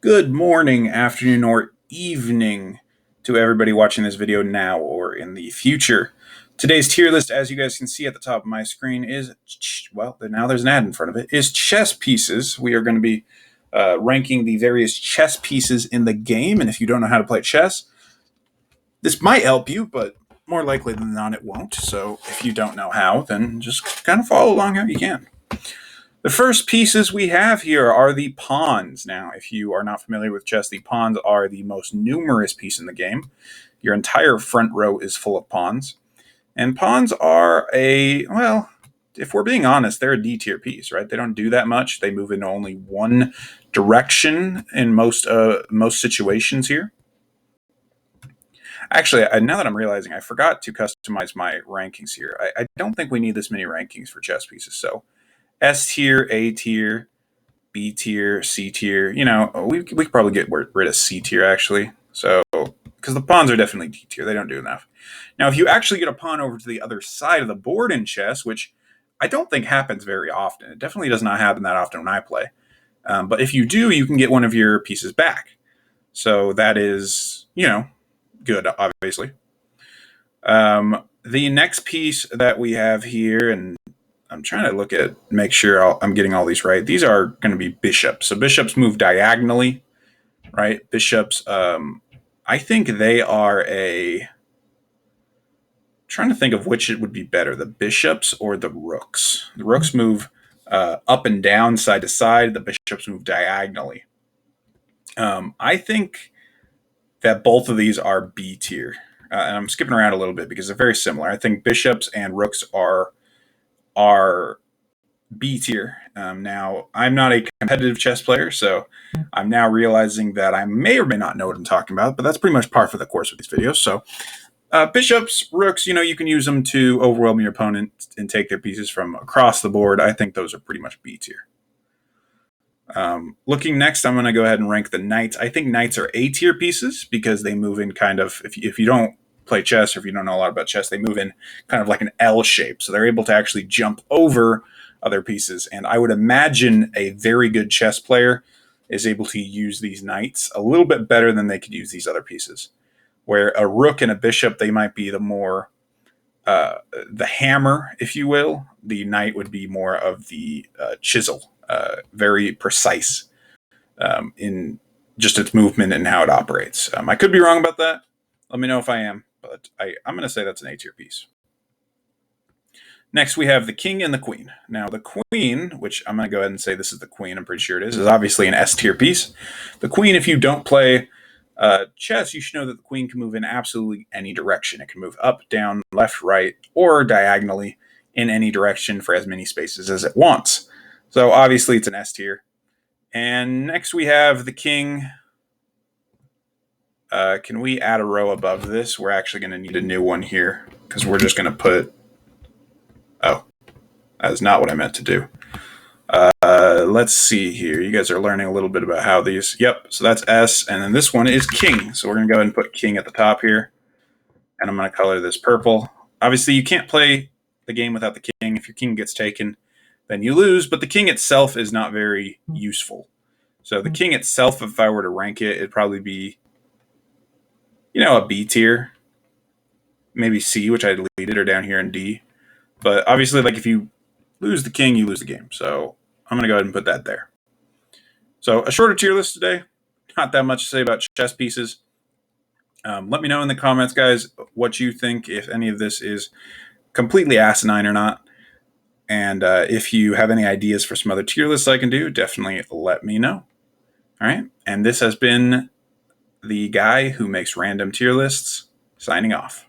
Good morning, afternoon, or evening to everybody watching this video now or in the future. Today's tier list, as you guys can see at the top of my screen, is, well, now there's an ad in front of it, is chess pieces. We are going to be ranking the various chess pieces in the game, and if you don't know how to play chess, this might help you, but more likely than not it won't. So if you don't know how, then just kind of follow along how you can. The first pieces we have here are the pawns. Now, if you are not familiar with chess, the pawns are the most numerous piece in the game. Your entire front row is full of pawns. And pawns are well, if we're being honest, they're a D tier piece, right? They don't do that much. They move in only one direction in most situations here. Actually, now that I'm realizing, I forgot to customize my rankings here. I don't think we need this many rankings for chess pieces, so S tier, A tier, B tier, C tier. You know, we could probably get rid of C tier, actually. So, because the pawns are definitely D tier. They don't do enough. Now, if you actually get a pawn over to the other side of the board in chess, which I don't think happens very often. It definitely does not happen that often when I play. But if you do, you can get one of your pieces back. So that is, good, obviously. The next piece that we have here, and I'm trying to make sure I'm getting all these right. These are going to be bishops. So bishops move diagonally, right? Bishops, I think they are trying to think of which it would be better, the bishops or the rooks. The rooks move up and down, side to side. The bishops move diagonally. I think that both of these are B tier. And I'm skipping around a little bit because they're very similar. I think bishops and rooks are B tier. Now, I'm not a competitive chess player, so I'm now realizing that I may or may not know what I'm talking about, but that's pretty much par for the course with these videos. So bishops, rooks, you can use them to overwhelm your opponent and take their pieces from across the board. I think those are pretty much B tier. Looking next, I'm going to go ahead and rank the knights. I think knights are A tier pieces because they move in kind of, if you don't play chess or if you don't know a lot about chess, they move in kind of like an L shape. So they're able to actually jump over other pieces. And I would imagine a very good chess player is able to use these knights a little bit better than they could use these other pieces. Where a rook and a bishop, they might be the more, the hammer, if you will. The knight would be more of the chisel, very precise in just its movement and how it operates. I could be wrong about that. Let me know if I am, but I'm going to say that's an A tier piece. Next, we have the king and the queen. Now, the queen, which I'm going to go ahead and say this is the queen, I'm pretty sure it is obviously an S tier piece. The queen, if you don't play chess, you should know that the queen can move in absolutely any direction. It can move up, down, left, right, or diagonally in any direction for as many spaces as it wants. So obviously it's an S tier. And next we have the king. Can we add a row above this? We're actually going to need a new one here because we're just going to put... Oh, that is not what I meant to do. Let's see here. You guys are learning a little bit about how these... Yep, so that's S, and then this one is king. So we're going to go ahead and put king at the top here. And I'm going to color this purple. Obviously, you can't play the game without the king. If your king gets taken, then you lose. But the king itself is not very useful. So the king itself, if I were to rank it, it'd probably be, a B tier. Maybe C, which I deleted, or down here in D. But obviously, if you lose the king, you lose the game. So I'm going to go ahead and put that there. So a shorter tier list today. Not that much to say about chess pieces. Let me know in the comments, guys, what you think, if any of this is completely asinine or not. And if you have any ideas for some other tier lists I can do, definitely let me know. All right. And this has been the guy who makes random tier lists, signing off.